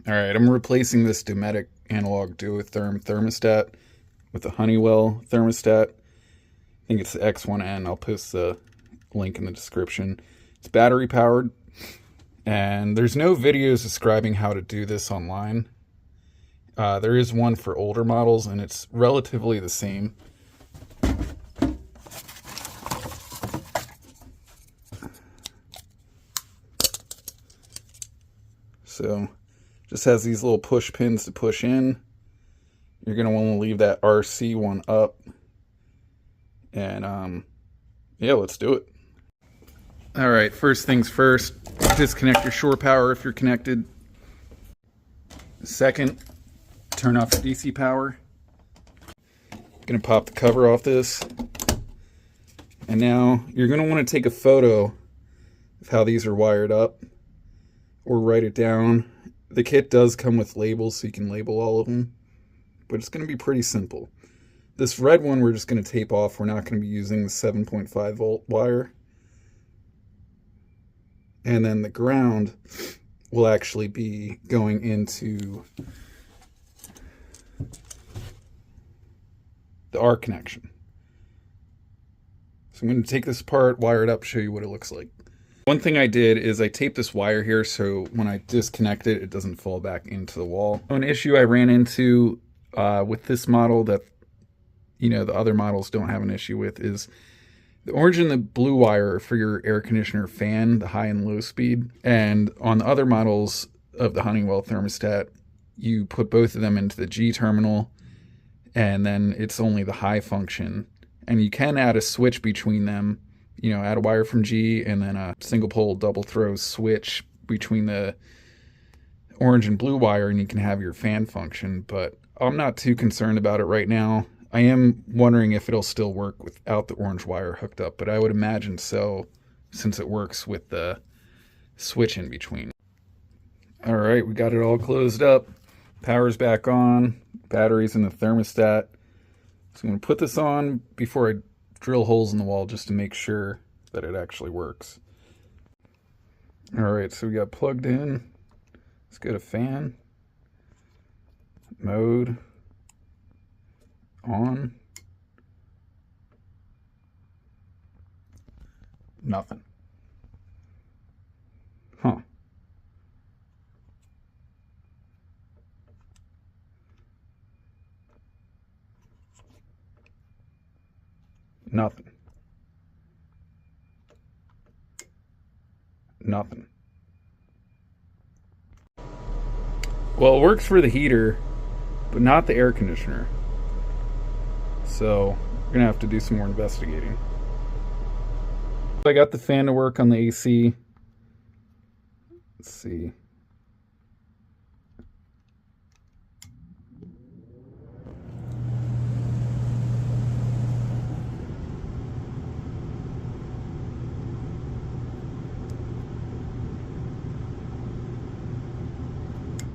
All right, I'm replacing this Dometic analog Duotherm thermostat with a Honeywell thermostat. I think it's the X1N. I'll post the link in the description. It's battery powered, and there's no videos describing how to do this online. There is one for older models, and it's relatively the same. So, just has these little push pins to push in. You're going to want to leave that RC one up. And, yeah, let's do it. All right, first things first, disconnect your shore power if you're connected. Second, turn off your DC power. Going to pop the cover off this. And now you're going to want to take a photo of how these are wired up, or write it down. The kit does come with labels, so you can label all of them, but it's going to be pretty simple. This red one we're just going to tape off. We're not going to be using the 7.5 volt wire. And then the ground will actually be going into the R connection. So I'm going to take this apart, wire it up, show you what it looks like. One thing I did is I taped this wire here so when I disconnect it, it doesn't fall back into the wall. An issue I ran into with this model that, you know, the other models don't have an issue with is the orange and the blue wire for your air conditioner fan, the high and low speed. And on the other models of the Honeywell thermostat, you put both of them into the G terminal, and then it's only the high function. And you can add a switch between them. You know, add a wire from G and then a single pole double throw switch between the orange and blue wire, and you can have your fan function. But I'm not too concerned about it right now. I am wondering if it'll still work without the orange wire hooked up, but I would imagine so, since it works with the switch in between. All right, we got it all closed up. Power's back on, batteries in the thermostat. So I'm going to put this on before I drill holes in the wall just to make sure that it actually works. All right, so we got plugged in. Let's go to fan, mode, on, nothing. Huh. Nothing. Nothing. Well, it works for the heater, but not the air conditioner. So we're gonna have to do some more investigating. I got the fan to work on the AC. Let's see.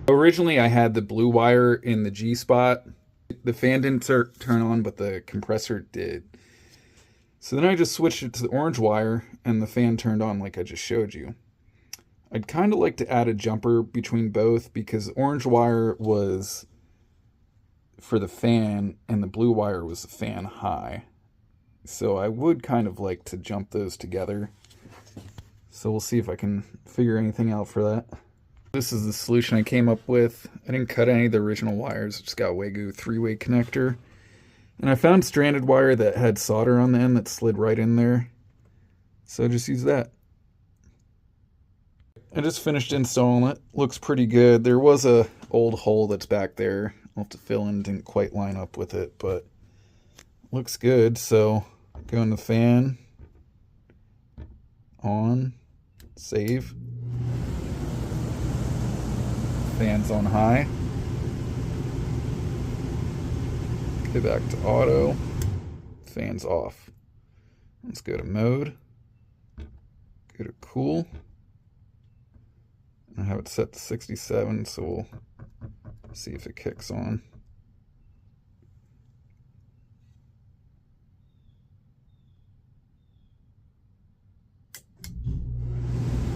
Originally, I had the blue wire in the G spot. The fan didn't turn on, but the compressor did. So then I just switched it to the orange wire, and the fan turned on like I just showed you. I'd kind of like to add a jumper between both, because the orange wire was for the fan, and the blue wire was the fan high. So I would kind of like to jump those together. So we'll see if I can figure anything out for that. This is the solution I came up with. I didn't cut any of the original wires. I just got a Wagyu 3-way connector. And I found stranded wire that had solder on the end that slid right in there. So I just use that. I just finished installing it. Looks pretty good. There was a old hole that's back there. I'll have to fill in. Didn't quite line up with it, but looks good. So go in the fan. On. Save. Fan's on high. Go back to auto. Fan's off. Let's go to mode. Go to cool. I have it set to 67, so we'll see if it kicks on.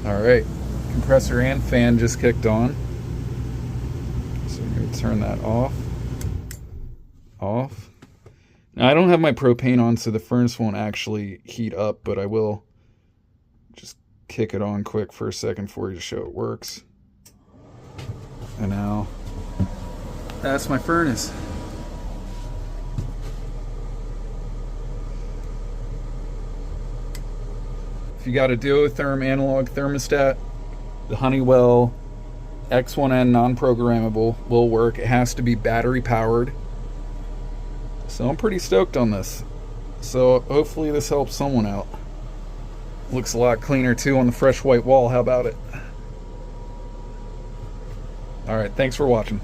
All right, compressor and fan just kicked on. turn that off. Off. Now, I don't have my propane on, so the furnace won't actually heat up, but I will just kick it on quick for a second for you to show it works. And now, that's my furnace. If you got a Duotherm analog thermostat, the Honeywell X1N non-programmable will work. It has to be battery powered. So I'm pretty stoked on this. So hopefully this helps someone out. Looks a lot cleaner too on the fresh white wall. How about it? Alright, thanks for watching.